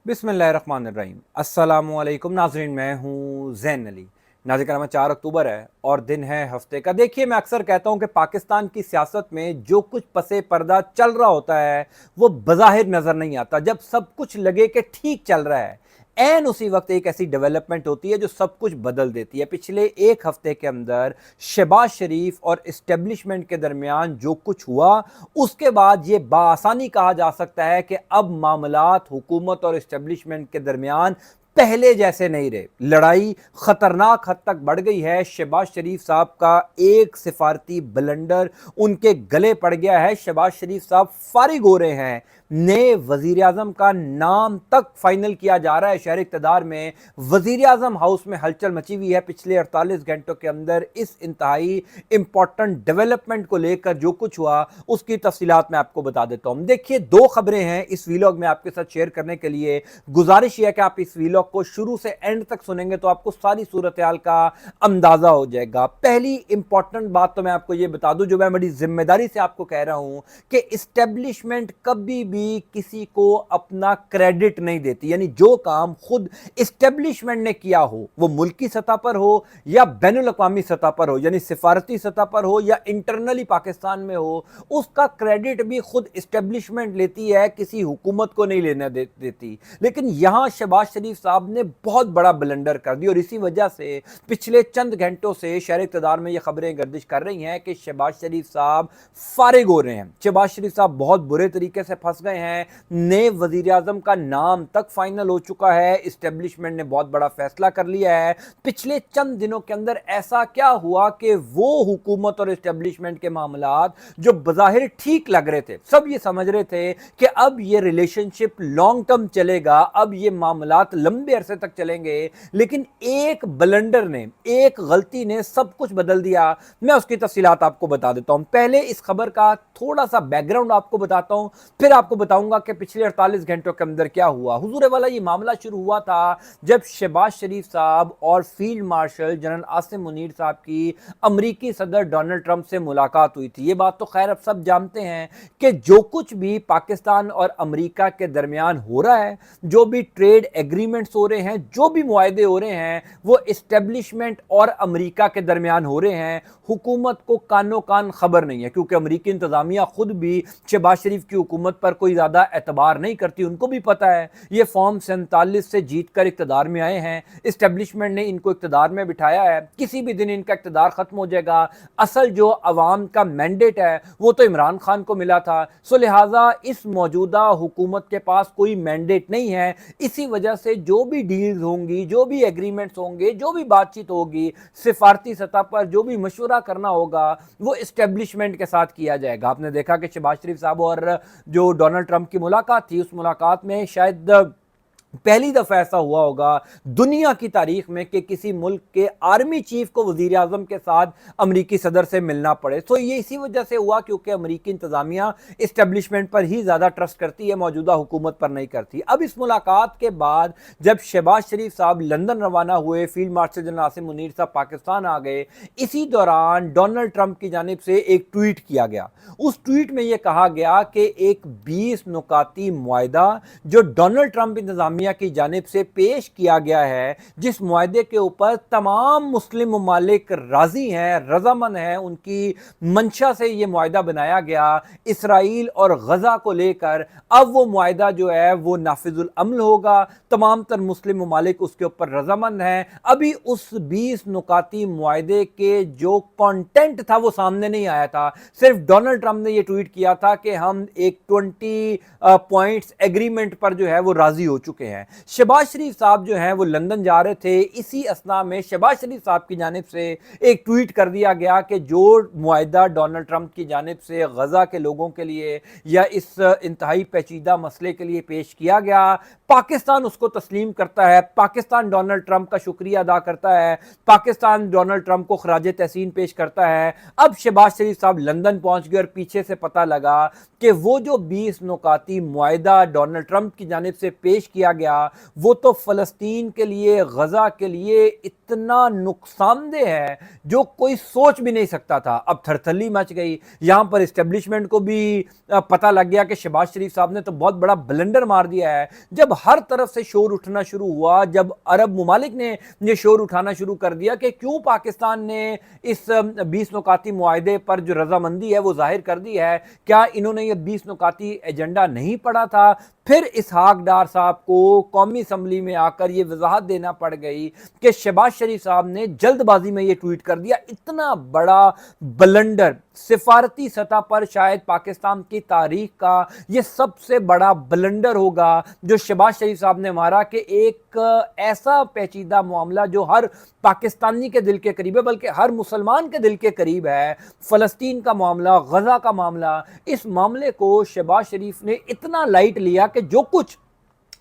बिस्मिल्लाहिर्रहमानिर्रहीम। अस्सलामुअलैकुम नाज़रीन, मैं हूँ ज़ैन अली। नाज़रीन कराम, 4 अक्टूबर है और दिन है हफ्ते का। देखिए, मैं अक्सर कहता हूँ कि पाकिस्तान की सियासत में जो कुछ पसे पर्दा चल रहा होता है वो बज़ाहिर नज़र नहीं आता। जब सब कुछ लगे कि ठीक चल रहा है, एन उसी वक्त एक ऐसी डेवलपमेंट होती है जो सब कुछ बदल देती है। पिछले एक हफ्ते के अंदर शहबाज शरीफ और इस्टेब्लिशमेंट के दरमियान जो कुछ हुआ, उसके बाद ये बासानी कहा जा सकता है कि अब मामलात हुकूमत और इस्टेब्लिशमेंट के दरमियान पहले जैसे नहीं रहे। लड़ाई खतरनाक हद तक बढ़ गई है। शहबाज शरीफ साहब का एक सिफारती ब्लंडर उनके गले पड़ गया है। शहबाज शरीफ साहब फारिग हो रहे हैं। नए वजीर आजम का नाम तक फाइनल किया जा रहा है। शहर इक़्तिदार में वजीर आजम हाउस में हलचल मची हुई है। पिछले 48 घंटों के अंदर इस इंतहाई इंपॉर्टेंट डेवलपमेंट को लेकर जो कुछ हुआ उसकी तफसीलात मैं आपको बता देता हूं। देखिए, 2 खबरें हैं इस वीलॉग में आपके साथ शेयर करने के लिए। गुजारिश यह है कि आप इस वीलॉग को शुरू से एंड तक सुनेंगे तो आपको सारी सूरत हाल का अंदाजा हो जाएगा। पहली इंपॉर्टेंट बात तो मैं आपको यह बता दूं, जो मैं बड़ी जिम्मेदारी से आपको कह रहा हूं, कि इस्टेब्लिशमेंट कभी भी किसी को अपना क्रेडिट नहीं देती। यानी जो काम खुद इस्टेब्लिशमेंट ने किया हो, वो मुल्की सतह पर हो या बैनुल अक़वामी सतह पर हो, यानी सिफारती सतह पर हो या इंटरनली पाकिस्तान में हो, उसका क्रेडिट भी खुद इस्टेब्लिशमेंट लेती है, किसी हुकूमत को नहीं लेने देती। लेकिन यहां शहबाज शरीफ साहब ने बहुत बड़ा ब्लंडर कर दिया और इसी वजह से पिछले चंद घंटों से शहर इक़्तिदार में ये खबरें गर्दिश कर रही हैं कि शहबाज शरीफ साहब फारिग हो रहे हैं। शहबाज शरीफ साहब बहुत बुरे तरीके से फंस गए हैं। नए वजीर आजम का नाम तक फाइनल हो चुका है। इस्टेब्लिशमेंट ने बहुत बड़ा फैसला कर लिया है। पिछले चंद दिनों के अंदर ऐसा क्या हुआ कि वो हुकूमत और इस्टेब्लिशमेंट के मामलात जो बज़ाहिर ठीक लग रहे थे, सब ये समझ रहे थे कि अब ये रिलेशनशिप लॉन्ग टर्म चलेगा, अब ये मामलात लंबे अरसे तक चलेंगे, लेकिन एक ब्लंडर ने, एक गलती ने सब कुछ बदल दिया। मैं उसकी तफसीलात आपको बता देता हूं। पहले इस खबर का थोड़ा सा बैकग्राउंड आपको बताता हूं, फिर आपको बताऊंगा कि पिछले 48 घंटों के अंदर क्या हुआ। हुजूर वाला ये मामला शुरू हुआ था जब शहबाज शरीफ साहब और field marshal general Asim Munir साहब की अमरीकी सदर डोनाल्ड ट्रंप से मुलाकात हुई थी। ये बात तो खैर अब सब जानते हैं कि जो कुछ भी पाकिस्तान और अमरीका के दरमियान हो रहा है, जो भी ट्रेड एग्रीमेंट्स हो रहे हैं, जो भी मुआहदे हो रहे हैं, वो इस्टेब्लिशमेंट और अमरीका के दरमियान हो रहे हैं। हुकूमत को कानो कान खबर नहीं है, क्योंकि अमरीकी इंतजामिया खुद भी शहबाज शरीफ की हुकूमत पर कोई ज्यादा एतबार नहीं करती। उनको भी पता है ये फॉर्म 47 से जीत कर इक़्तिदार में आए हैं, इस्टेब्लिशमेंट ने इनको इक़्तिदार में बिठाया है, किसी भी दिन इनका इक़्तिदार खत्म हो जाएगा। असल जो अवाम का मैंडेट है वो तो इमरान खान को मिला था, सो लिहाजा इस मौजूदा हुकूमत के पास कोई मैंडेट नहीं है। इसी वजह से जो भी डील्स होंगी, जो भी एग्रीमेंट्स होंगे, जो भी बातचीत होगी, सिफारती सतह पर जो भी मशवरा करना होगा, वो इस्टेब्लिशमेंट के साथ किया जाएगा। आपने देखा कि शहबाज शरीफ साहब और जो डोनाल्ड ट्रंप की मुलाकात थी, उस मुलाकात में शायद पहली दफा ऐसा हुआ होगा दुनिया की तारीख में कि किसी मुल्क के आर्मी चीफ को वजीर आजम के साथ अमरीकी सदर से मिलना पड़े। तो ये इसी वजह से हुआ क्योंकि अमरीकी इंतजामिया इस्टेब्लिशमेंट पर ही ज्यादा ट्रस्ट करती है, मौजूदा हुकूमत पर नहीं करती। अब इस मुलाकात के बाद जब शहबाज शरीफ साहब लंदन रवाना हुए, field marshal general Asim Munir साहब पाकिस्तान आ गए, इसी दौरान डोनाल्ड ट्रंप की जानिब से एक ट्वीट किया गया। उस ट्वीट में यह कहा गया कि एक 20 नुकाती मुआहदा जो डोनाल्ड ट्रंप इंतजामिया की जानिब से पेश किया गया है, जिस मुआहदे के ऊपर तमाम मुस्लिम ममालिक राजी हैं, रजामंद हैं, उनकी मंशा से यह मुआहदा बनाया गया इसराइल और गजा को लेकर। अब वो मुआहदा जो है वो नाफिजुल अमल होगा, तमाम तर मुस्लिम ममालिक उसके ऊपर रजामंद हैं। अभी उस 20 नुकाती मुआहदे के जो कंटेंट था वो सामने नहीं आया था। सिर्फ डोनाल्ड ट्रंप ने यह ट्वीट किया था कि हम एक 20 पॉइंट्स एग्रीमेंट पर जो है वो राजी हो चुके हैं। शहबाज शरीफ साहब जो हैं वो लंदन जा रहे थे। इसी असना में शहबाज शरीफ साहब की जानिब से एक ट्वीट कर दिया गया कि जो मुआहदा डोनाल्ड ट्रंप की जानिब से गजा के लोगों के लिए या इस इंतहाई पेचीदा मसले के लिए पेश किया गया, पाकिस्तान उसको तस्लीम करता है, पाकिस्तान डोनाल्ड ट्रंप का शुक्रिया अदा करता है, पाकिस्तान डोनाल्ड ट्रंप को खराज तहसीन पेश करता है। अब शहबाज शरीफ साहब लंदन पहुंच गए और पीछे से पता लगा कि वो जो 20 नुकाती मुआहदा डोनाल्ड ट्रंप की जानिब से पेश किया گیا وہ تو فلسطین کے لیے، غزہ کے لیے اتنا نقصان دہ ہے جو کوئی سوچ بھی نہیں سکتا تھا۔ اب تھرتھلی مچ گئی، یہاں پر اسٹیبلشمنٹ کو بھی پتہ لگ گیا کہ شہباز شریف صاحب نے تو بہت بڑا بلنڈر مار دیا ہے۔ جب ہر طرف سے شور اٹھنا شروع ہوا، جب عرب ممالک نے یہ شور اٹھانا شروع کر دیا کہ کیوں پاکستان نے اس 20 نکاتی معاہدے پر جو رضامندی ہے وہ ظاہر کر دی ہے، کیا انہوں نے یہ 20 نکاتی ایجنڈا نہیں پڑھا تھا؟ پھر اسحاق ڈار صاحب کو قومی اسمبلی میں آ کر یہ وضاحت دینا پڑ گئی کہ شہباز شریف صاحب نے جلد بازی میں یہ ٹویٹ کر دیا۔ اتنا بڑا بلنڈر سفارتی سطح پر شاید پاکستان کی تاریخ کا یہ سب سے بڑا بلنڈر ہوگا جو شہباز شریف صاحب نے مارا، کہ ایک ایسا پیچیدہ معاملہ جو ہر پاکستانی کے دل کے قریب ہے، بلکہ ہر مسلمان کے دل کے قریب ہے، فلسطین کا معاملہ، غزہ کا معاملہ، اس معاملے کو شہباز شریف نے اتنا لائٹ لیا کہ جو کچھ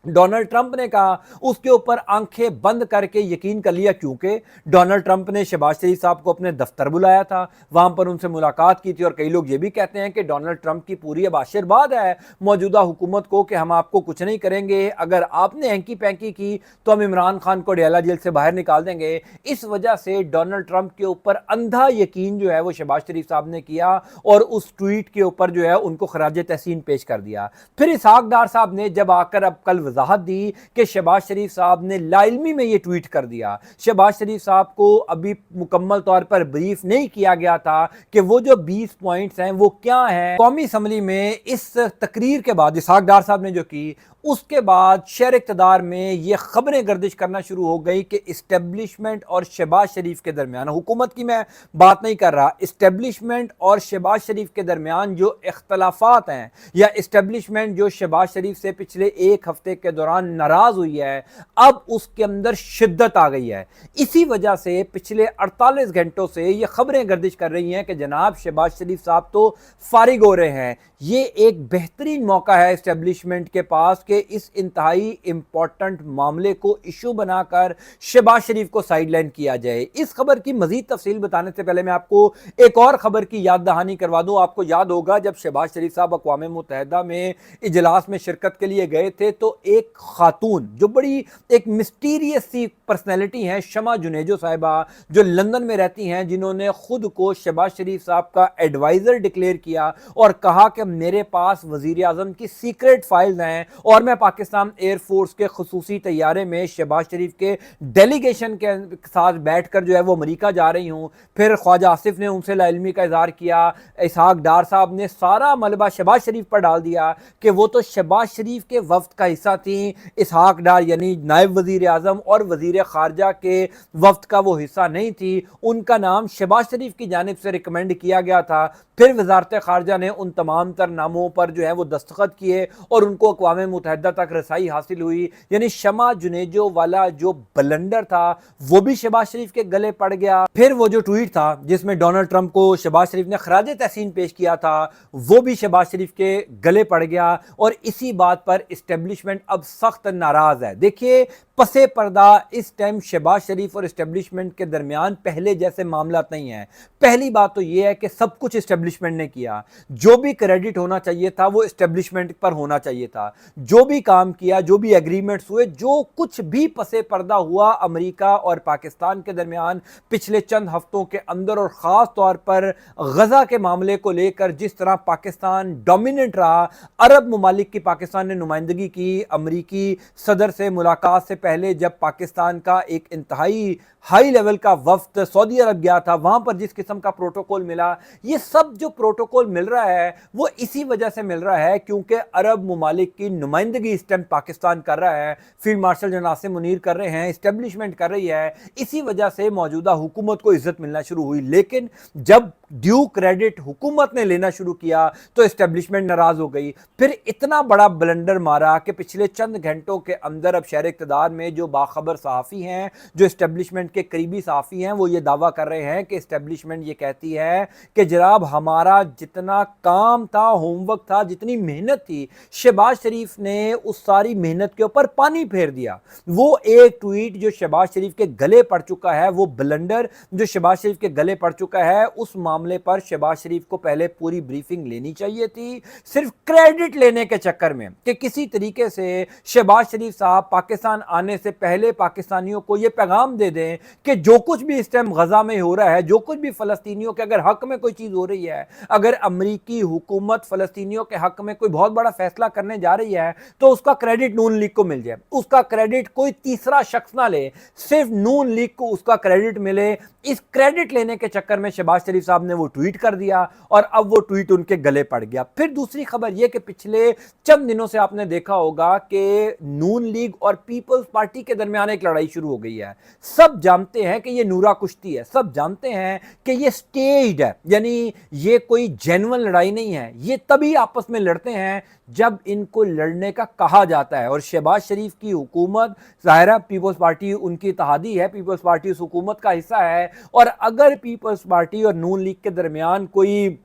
ڈونلڈ ٹرمپ نے کہا اس کے اوپر آنکھیں بند کر کے یقین کر لیا، کیونکہ ڈونلڈ ٹرمپ نے شہباز شریف صاحب کو اپنے دفتر بلایا تھا، وہاں پر ان سے ملاقات کی تھی، اور کئی لوگ یہ بھی کہتے ہیں کہ ڈونلڈ ٹرمپ کی پوری اب آشیرواد ہے موجودہ حکومت کو کہ ہم آپ کو کچھ نہیں کریں گے، اگر آپ نے ہینکی پینکی کی تو ہم عمران خان کو ڈیالہ جیل سے باہر نکال دیں گے۔ اس وجہ سے ڈونلڈ ٹرمپ کے اوپر اندھا یقین جو ہے وہ شہباز شریف صاحب نے کیا اور اس ٹویٹ کے اوپر جو ہے ان کو خراج تحسین پیش کر دیا۔ پھر اسحاق ڈار صاحب نے جب آ کر اب کل وضاحت دی کہ شہباز شریف صاحب نے لا علمی میں یہ ٹویٹ کر دیا، شہباز شریف صاحب کو ابھی مکمل طور پر بریف نہیں کیا گیا تھا کہ وہ جو 20 پوائنٹس ہیں وہ کیا ہیں۔ قومی اسمبلی میں اس تقریر کے بعد اسحاق ڈار صاحب نے جو کی، اس کے بعد شہر اقتدار میں یہ خبریں گردش کرنا شروع ہو گئی کہ اسٹیبلشمنٹ اور شہباز شریف کے درمیان، حکومت کی میں بات نہیں کر رہا، اسٹیبلشمنٹ اور شہباز شریف کے درمیان جو اختلافات ہیں، یا اسٹیبلشمنٹ جو شہباز شریف سے پچھلے ایک ہفتے کے دوران ناراض ہوئی ہے، اب اس کے اندر شدت آ گئی ہے۔ اسی وجہ سے پچھلے 48 گھنٹوں سے یہ خبریں گردش کر رہی ہیں کہ جناب شہباز شریف صاحب تو فارغ ہو رہے ہیں۔ یہ ایک بہترین موقع ہے اسٹیبلشمنٹ کے پاس کہ اس انتہائی امپورٹنٹ معاملے کو ایشو بنا کر شہباز شریف کو سائیڈ لائن کیا جائے۔ اس خبر کی مزید تفصیل بتانے سے پہلے میں آپ کو ایک اور خبر کی یاد دہانی کروا دوں۔ آپ کو یاد ہوگا جب شہباز شریف صاحب اقوام متحدہ میں اجلاس میں شرکت کے لیے گئے تھے تو ایک خاتون جو بڑی ایک مسٹیریس سی پرسنالٹی ہیں، شمع جنیجو صاحبہ، جو لندن میں رہتی ہیں، جنہوں نے خود کو شہباز شریف صاحب کا ایڈوائزر ڈکلیئر کیا اور کہا کہ میرے پاس وزیر اعظم کی سیکریٹ فائلز ہیں اور میں پاکستان ایئر فورس کے خصوصی طیارے میں شہباز شریف کے ڈیلیگیشن کے ساتھ بیٹھ کر جو ہے وہ امریکہ جا رہی ہوں۔ پھر خواجہ آصف نے ان سے لا علمی کا اظہار کیا، اسحاق ڈار صاحب نے سارا ملبہ شہباز شریف پر ڈال دیا کہ وہ تو شہباز شریف کے وفد کا حصہ تھیں، اسحاق ڈار یعنی نائب وزیر اعظم اور وزیر خارجہ کے وفد کا وہ حصہ نہیں تھی، ان کا نام شہباز شریف کی جانب سے ریکمینڈ کیا گیا تھا۔ پھر وزارت خارجہ نے ان تمام تر ناموں پر جو ہے وہ دستخط کیے اور ان کو اقوام متحدہ تک رسائی حاصل ہوئی، یعنی شمع جنیجو والا جو بلنڈر تھا وہ بھی شہباز شریف کے گلے پڑ گیا۔ پھر وہ جو ٹویٹ تھا جس میں ڈونلڈ ٹرمپ کو شہباز شریف نے خراج تحسین پیش کیا تھا وہ بھی شہباز شریف کے گلے پڑ گیا، اور اسی بات پر اسٹیبلشمنٹ اب سخت ناراض ہے۔ دیکھیے پسے پردہ اس ٹائم شہباز شریف اور اسٹیبلشمنٹ کے درمیان پہلے جیسے معاملات نہیں ہیں۔ پہلی بات تو یہ ہے کہ سب کچھ اسٹیبلشمنٹ نے کیا، جو بھی کریڈٹ ہونا چاہیے تھا وہ اسٹیبلشمنٹ پر ہونا چاہیے تھا، جو بھی کام کیا، جو بھی ایگریمنٹس ہوئے، جو کچھ بھی پسے پردہ ہوا امریکہ اور پاکستان کے درمیان پچھلے چند ہفتوں کے اندر، اور خاص طور پر غزہ کے معاملے کو لے کر جس طرح پاکستان ڈومیننٹ رہا، عرب ممالک کی پاکستان نے نمائندگی کی، امریکی صدر سے ملاقات سے پہلے جب پاکستان کا ایک انتہائی ہائی لیول کا وفد سعودی عرب گیا تھا، وہاں پر جس قسم کا پروٹوکول ملا، یہ سب جو پروٹوکول مل رہا ہے وہ اسی وجہ سے مل رہا ہے کیونکہ عرب ممالک کی نمائندگی اس ٹائم پاکستان کر رہا ہے، field marshal general Asim Munir کر رہے ہیں، اسٹیبلشمنٹ کر رہی ہے، اسی وجہ سے موجودہ حکومت کو عزت ملنا شروع ہوئی۔ لیکن جب ڈیو کریڈٹ حکومت نے لینا شروع کیا تو اسٹیبلشمنٹ ناراض ہو گئی۔ پھر اتنا بڑا بلنڈر مارا کہ پچھلے چند گھنٹوں کے اندر اب شہر اقتدار میں جو باخبر صحافی ہیں، جو اسٹیبلشمنٹ کے قریبی صحافی ہیں، وہ یہ دعویٰ کر رہے ہیں کہ اسٹیبلشمنٹ یہ کہتی ہے کہ جناب ہمارا جتنا کام تھا، ہوم ورک تھا، جتنی محنت تھی، شہباز شریف نے نے उस सारी मेहनत के ऊपर पानी फेर दिया। वो एक ट्वीट जो शहबाज शरीफ के गले पड़ चुका है, वो ब्लंडर जो शहबाज शरीफ के गले पड़ चुका है, उस मामले पर शहबाज शरीफ को पहले पूरी ब्रीफिंग लेनी चाहिए थी, सिर्फ क्रेडिट लेने के चक्कर में कि किसी तरीके से शहबाज शरीफ साहब पाकिस्तान आने से पहले पाकिस्तानियों को ये पैगाम दे दें कि जो कुछ भी इस टाइम गजा में हो रहा है, जो कुछ भी फलस्तीनियों के अगर हक में कोई चीज हो रही है, अगर अमरीकी हुकूमत फलस्तीनियों के हक में कोई बहुत बड़ा फैसला करने जा रही है, तो उसका क्रेडिट नून लीग को मिल जाए, उसका क्रेडिट कोई तीसरा शख्स ना ले, सिर्फ नून लीग को उसका क्रेडिट मिले। इस क्रेडिट लेने के चक्कर में शहबाज शरीफ साहब ने वो ट्वीट कर दिया और अब वो ट्वीट उनके गले पड़ गया। फिर दूसरी खबर यह कि पिछले चंद दिनों से आपने देखा होगा कि नून लीग और पीपल्स पार्टी के दरमियान एक लड़ाई शुरू हो गई है। सब जानते हैं कि ये नूरा कुश्ती है, सब जानते हैं कि ये स्टेज्ड है, यानी ये कोई जेन्युइन लड़ाई नहीं है। ये तभी आपस में लड़ते हैं जब इनको लड़ने का कहा जाता है। और शहबाज शरीफ की हुकूमत, ज़ाहिर पीपल्स पार्टी उनकी इत्तेहादी है, पीपल्स पार्टी उस हुकूमत का हिस्सा है, और अगर पीपल्स पार्टी और नून लीग के दरमियान कोई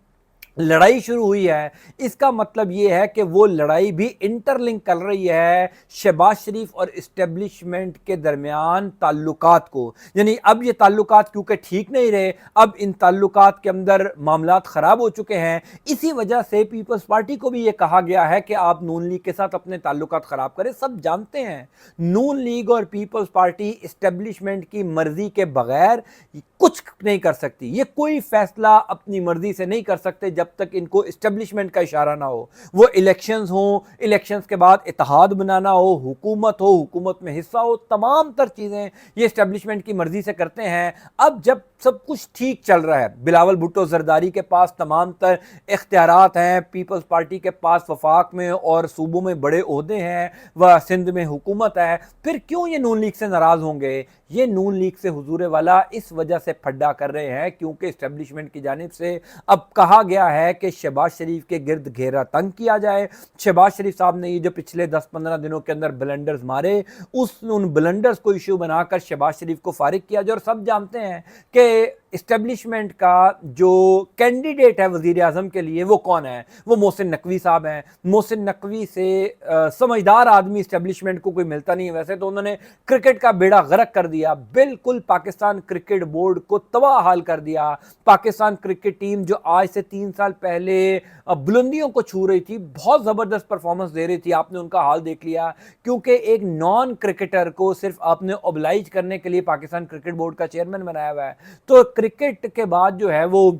लड़ाई शुरू हुई है, इसका मतलब ये है कि वो लड़ाई भी इंटरलिंक कर रही है शहबाज शरीफ और इस्टेब्लिशमेंट के दरमियान ताल्लुकात को। यानी अब ये ताल्लुकात क्योंकि ठीक नहीं रहे, अब इन ताल्लुकात के अंदर मामलात ख़राब हो चुके हैं, इसी वजह से पीपल्स पार्टी को भी ये कहा गया है कि आप नून लीग के साथ अपने ताल्लुकात ख़राब करें। सब जानते हैं नून लीग और पीपल्स पार्टी इस्टेब्लिशमेंट की मर्जी के बगैर कुछ नहीं कर सकती। ये कोई फैसला अपनी मर्जी से नहीं कर सकते जब तक इनको इस्टेब्लिशमेंट का इशारा ना हो। वो इलेक्शंस हो, इलेक्शंस के बाद इत्तेहाद बनाना हो, हुकूमत में हिस्सा हो, तमाम तर चीज़ें ये इस्टेब्लिशमेंट की मर्जी से करते हैं। अब जब सब कुछ ठीक चल रहा है, बिलावल भुट्टो जरदारी के पास तमाम तर इख्तियारात हैं, पीपल्स पार्टी के पास वफाक में और सूबों में बड़े ओहदे हैं, वह सिंध में हुकूमत है, फिर क्यों ये नून लीग से नाराज़ होंगे? ये नून लीग से हुजूर वाला इस वजह से फड्डा कर रहे हैं क्योंकि इस्टेब्लिशमेंट की जानिब से अब कहा गया है कि शहबाज शरीफ के गिर्द घेरा तंग किया जाए। शहबाज शरीफ साहब ने ये जो पिछले 10-15 दिनों के अंदर ब्लंडर्स मारे, उन ब्लंडर्स को इशू बनाकर शहबाज शरीफ को फारिग किया जाए। और सब जानते हैं कि इस्टेब्लिशमेंट का जो कैंडिडेट है वज़ीर आज़म के लिए वो कौन है? वो मोहसिन नकवी साहब हैं। मोहसिन नकवी से समझदार आदमी इस्टेब्लिशमेंट को कोई मिलता नहीं है। वैसे तो उन्होंने क्रिकेट का बेड़ा गर्क कर दिया, बिल्कुल पाकिस्तान क्रिकेट बोर्ड को तबाह हाल कर दिया। पाकिस्तान क्रिकेट टीम जो आज से 3 साल पहले बुलंदियों को छू रही थी, बहुत ज़बरदस्त परफॉर्मेंस दे रही थी, आपने उनका हाल देख लिया क्योंकि एक नॉन क्रिकेटर को सिर्फ आपने ओबलाइज करने के लिए पाकिस्तान क्रिकेट बोर्ड का चेयरमैन बनाया हुआ है। तो क्रिकेट के बाद जो है वो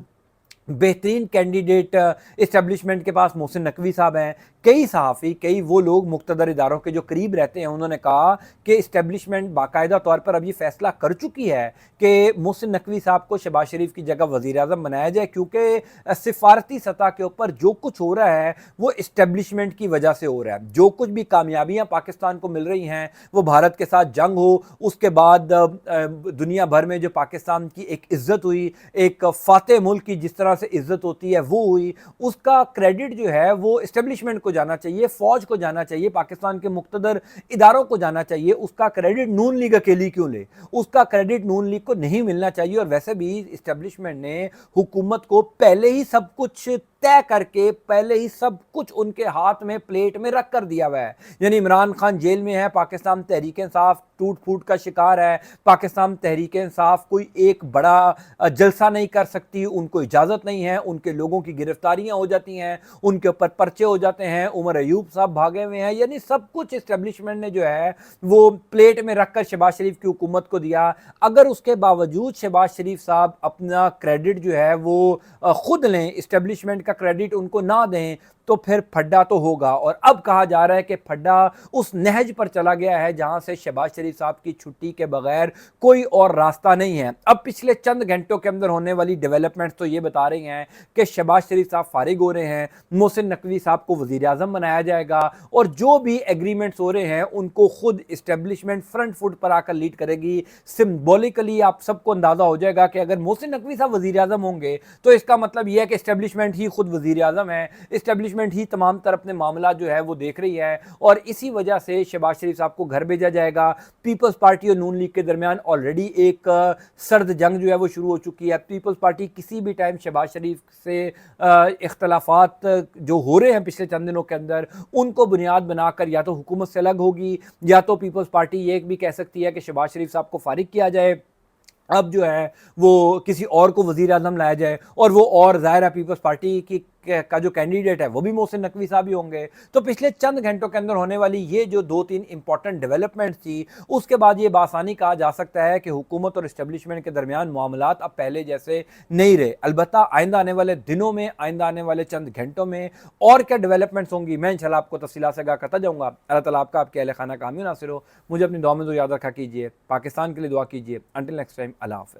बेहतरीन कैंडिडेट इस्टेब्लिशमेंट के पास मोहसिन नकवी साहब हैं। कई सहाफ़ी, कई वो लोग मुक़्तदर इदारों के जो करीब रहते हैं, उन्होंने कहा कि इस्टेब्लिशमेंट बाकायदा तौर पर अब ये फैसला कर चुकी है कि मोहसिन नकवी साहब को शहबाज शरीफ की जगह वज़ीर आज़म बनाया जाए क्योंकि सिफारती सतह के ऊपर जो कुछ हो रहा है वो इस्टेब्लिशमेंट की वजह से हो रहा है। जो कुछ भी कामयाबियाँ पाकिस्तान को मिल रही हैं, वो भारत के साथ जंग हो, उसके बाद दुनिया भर में जो पाकिस्तान की एक इज़्ज़त हुई, एक फ़ातेह मुल्क की जिस तरह से इज़्ज़त होती है वो हुई, उसका क्रेडिट जो है वो इस्टेब्लिशमेंट को जाना चाहिए, फौज को जाना चाहिए, पाकिस्तान के मुक़्तदर इदारों को जाना चाहिए। उसका क्रेडिट नून लीग अकेली क्यों ले? उसका क्रेडिट नून लीग को नहीं मिलना चाहिए। और वैसे भी इस्टेब्लिशमेंट ने हुकूमत को पहले ही सब कुछ तय करके, पहले ही सब कुछ उनके हाथ में प्लेट में रख कर दिया हुआ है। यानी इमरान खान जेल में है, पाकिस्तान तहरीक इंसाफ टूट फूट का शिकार है, पाकिस्तान तहरीक इंसाफ कोई एक बड़ा जलसा नहीं कर सकती, उनको इजाज़त नहीं है, उनके लोगों की गिरफ्तारियां हो जाती हैं, उनके ऊपर पर्चे हो जाते हैं, उमर अयूब साहब भागे हुए हैं। यानी सब कुछ इस्टेब्लिशमेंट ने जो है वो प्लेट में रख कर शहबाज शरीफ की हुकूमत को दिया। अगर उसके बावजूद शहबाज शरीफ साहब अपना क्रेडिट जो है वो खुद लें, इस्टेब्लिशमेंट का क्रेडिट उनको ना दें, तो फिर फड्डा तो होगा। और अब कहा जा रहा है कि फड्डा उस नहज पर चला गया है जहां से शहबाज शरीफ साहब की छुट्टी के बगैर कोई और रास्ता नहीं है। अब पिछले चंद घंटों के अंदर होने वाली डेवलपमेंट्स तो ये बता रही हैं कि शहबाज शरीफ साहब फारिग हो रहे हैं, मोहसिन नकवी साहब को वज़ीर आज़म बनाया जाएगा, और जो भी एग्रीमेंट्स हो रहे हैं उनको खुद इस्टेब्लिशमेंट फ्रंट फुट पर आकर लीड करेगी। सिम्बॉलिकली आप सबको अंदाज़ा हो जाएगा कि अगर मोहसिन नकवी साहब वज़ीर आज़म होंगे तो इसका मतलब यह है कि इस्टेब्लिशमेंट ही खुद वज़ीर आज़म है। इस्टेब्लिशमेंट اسٹیبلشمنٹ ہی تمام تر اپنے معاملات جو ہے وہ دیکھ رہی ہے، اور اسی وجہ سے شہباز شریف صاحب کو گھر بھیجا جائے گا۔ پیپلز پارٹی اور نون لیگ کے درمیان آلریڈی ایک سرد جنگ جو ہے وہ شروع ہو چکی ہے۔ پیپلز پارٹی کسی بھی ٹائم شہباز شریف سے اختلافات جو ہو رہے ہیں پچھلے چند دنوں کے اندر، ان کو بنیاد بنا کر یا تو حکومت سے الگ ہوگی، یا تو پیپلز پارٹی یہ بھی کہہ سکتی ہے کہ شہباز شریف صاحب کو فارغ کیا جائے، اب جو ہے وہ کسی اور کو وزیر اعظم لایا جائے، اور وہ اور ظاہر ہے پیپلز پارٹی کا جو کینڈیڈیٹ ہے وہ بھی محسن نقوی صاحب ہی ہوں گے۔ تو پچھلے چند گھنٹوں کے اندر ہونے والی یہ جو 2-3 امپورٹنٹ ڈیولپمنٹ تھی، اس کے بعد یہ بآسانی کہا جا سکتا ہے کہ حکومت اور اسٹیبلشمنٹ کے درمیان معاملات اب پہلے جیسے نہیں رہے۔ البتہ آئندہ آنے والے دنوں میں، آئندہ آنے والے چند گھنٹوں میں اور کیا ڈیولپمنٹس ہوں گی، میں انشاءاللہ آپ کو تفصیلات سے آگاہ کرتا جاؤں گا۔ اللہ تعالیٰ آپ کا، آپ کے اہل خانہ کامیاب ناصر ہو۔ مجھے اپنی دعا میں یاد رکھا کیجیے، پاکستان کے لیے دعا کیجیے۔ انٹل نیکسٹ ٹائم، اللہ حافظ۔